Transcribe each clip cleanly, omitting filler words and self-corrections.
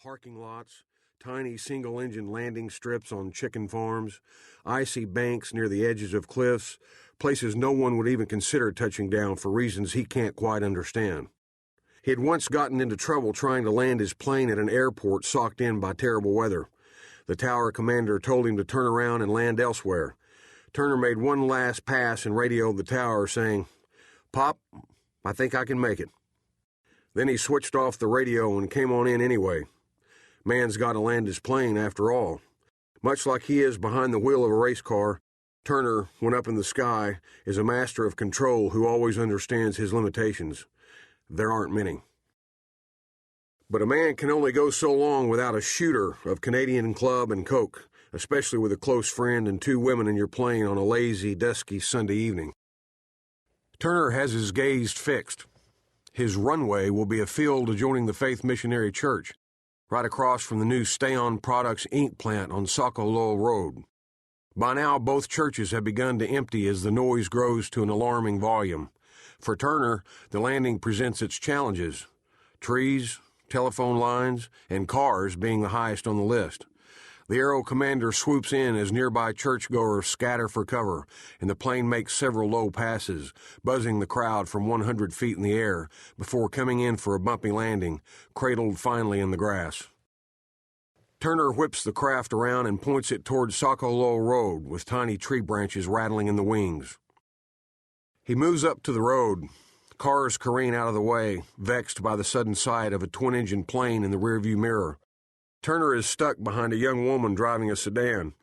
parking lots, tiny single-engine landing strips on chicken farms, icy banks near the edges of cliffs, places no one would even consider touching down for reasons he can't quite understand. He had once gotten into trouble trying to land his plane at an airport socked in by terrible weather. The tower commander told him to turn around and land elsewhere. Turner made one last pass and radioed the tower, saying, "Pop, I think I can make it." Then he switched off the radio and came on in anyway. Man's got to land his plane after all. Much like he is behind the wheel of a race car, Turner, when up in the sky, is a master of control who always understands his limitations. There aren't many. But a man can only go so long without a shooter of Canadian Club and Coke, especially with a close friend and two women in your plane on a lazy, dusky Sunday evening. Turner has his gaze fixed. His runway will be a field adjoining the Faith Missionary Church, right across from the new Stay-On Products ink plant on Sokolowell Road. By now, both churches have begun to empty as the noise grows to an alarming volume. For Turner, the landing presents its challenges, trees, telephone lines, and cars being the highest on the list. The Aero Commander swoops in as nearby churchgoers scatter for cover, and the plane makes several low passes, buzzing the crowd from 100 feet in the air before coming in for a bumpy landing, cradled finally in the grass. Turner whips the craft around and points it toward Sokolowell Road, with tiny tree branches rattling in the wings. He moves up to the road. Cars careen out of the way, vexed by the sudden sight of a twin-engine plane in the rearview mirror. Turner is stuck behind a young woman driving a sedan.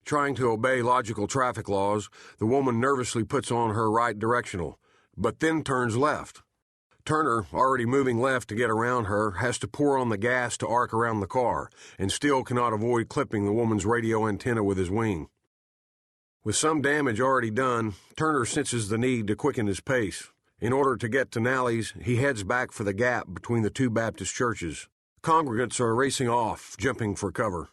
Trying to obey logical traffic laws, the woman nervously puts on her right directional, but then turns left. Turner, already moving left to get around her, has to pour on the gas to arc around the car, and still cannot avoid clipping the woman's radio antenna with his wing. With some damage already done, Turner senses the need to quicken his pace. In order to get to Nally's, he heads back for the gap between the two Baptist churches. Congregants are racing off, jumping for cover.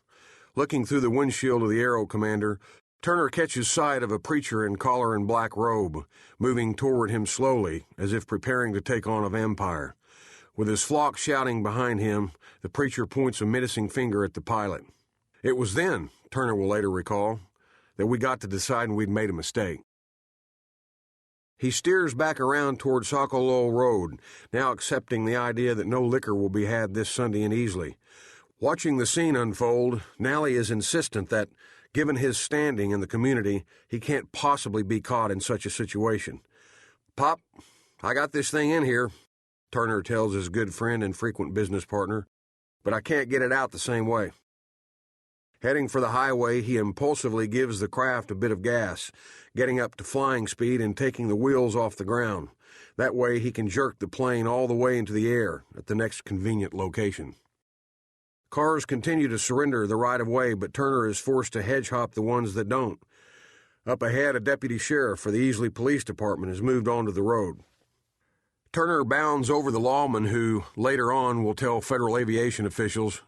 Looking through the windshield of the Aero Commander, Turner catches sight of a preacher in collar and black robe, moving toward him slowly, as if preparing to take on a vampire. With his flock shouting behind him, the preacher points a menacing finger at the pilot. It was then, Turner will later recall, that we got to deciding we'd made a mistake. He steers back around toward Sokolowell Road, now accepting the idea that no liquor will be had this Sunday in Easley. Watching the scene unfold, Nally is insistent that, given his standing in the community, he can't possibly be caught in such a situation. "Pop, I got this thing in here," Turner tells his good friend and frequent business partner, "but I can't get it out the same way." Heading for the highway, he impulsively gives the craft a bit of gas, getting up to flying speed and taking the wheels off the ground. That way he can jerk the plane all the way into the air at the next convenient location. Cars continue to surrender the right-of-way, but Turner is forced to hedge-hop the ones that don't. Up ahead, a deputy sheriff for the Easley Police Department has moved onto the road. Turner bounds over the lawman who, later on, will tell federal aviation officials,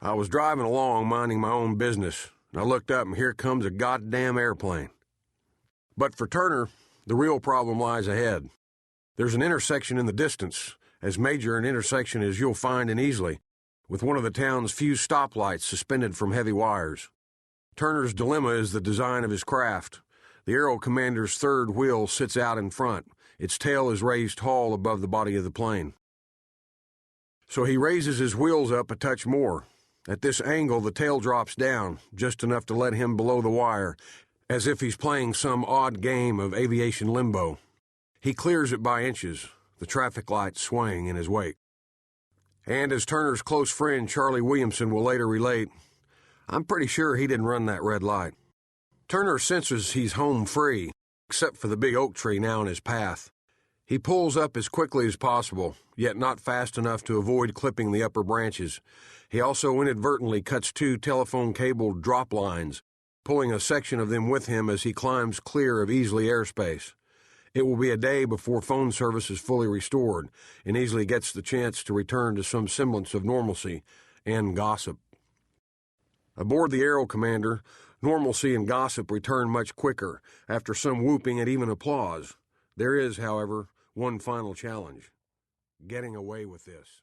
"I was driving along minding my own business, and I looked up and here comes a goddamn airplane." But for Turner, the real problem lies ahead. There's an intersection in the distance, as major an intersection as you'll find in Easley, with one of the town's few stoplights suspended from heavy wires. Turner's dilemma is the design of his craft. The Aero Commander's third wheel sits out in front. Its tail is raised tall above the body of the plane. So he raises his wheels up a touch more. At this angle, the tail drops down, just enough to let him below the wire, as if he's playing some odd game of aviation limbo. He clears it by inches, the traffic lights swaying in his wake. And as Turner's close friend Charlie Williamson will later relate, "I'm pretty sure he didn't run that red light." Turner senses he's home free, except for the big oak tree now in his path. He pulls up as quickly as possible, yet not fast enough to avoid clipping the upper branches. He also inadvertently cuts two telephone-cabled drop lines, pulling a section of them with him as he climbs clear of Easley airspace. It will be a day before phone service is fully restored, and Easley gets the chance to return to some semblance of normalcy and gossip. Aboard the Aero Commander, normalcy and gossip return much quicker, after some whooping and even applause. There is, however, one final challenge: getting away with this.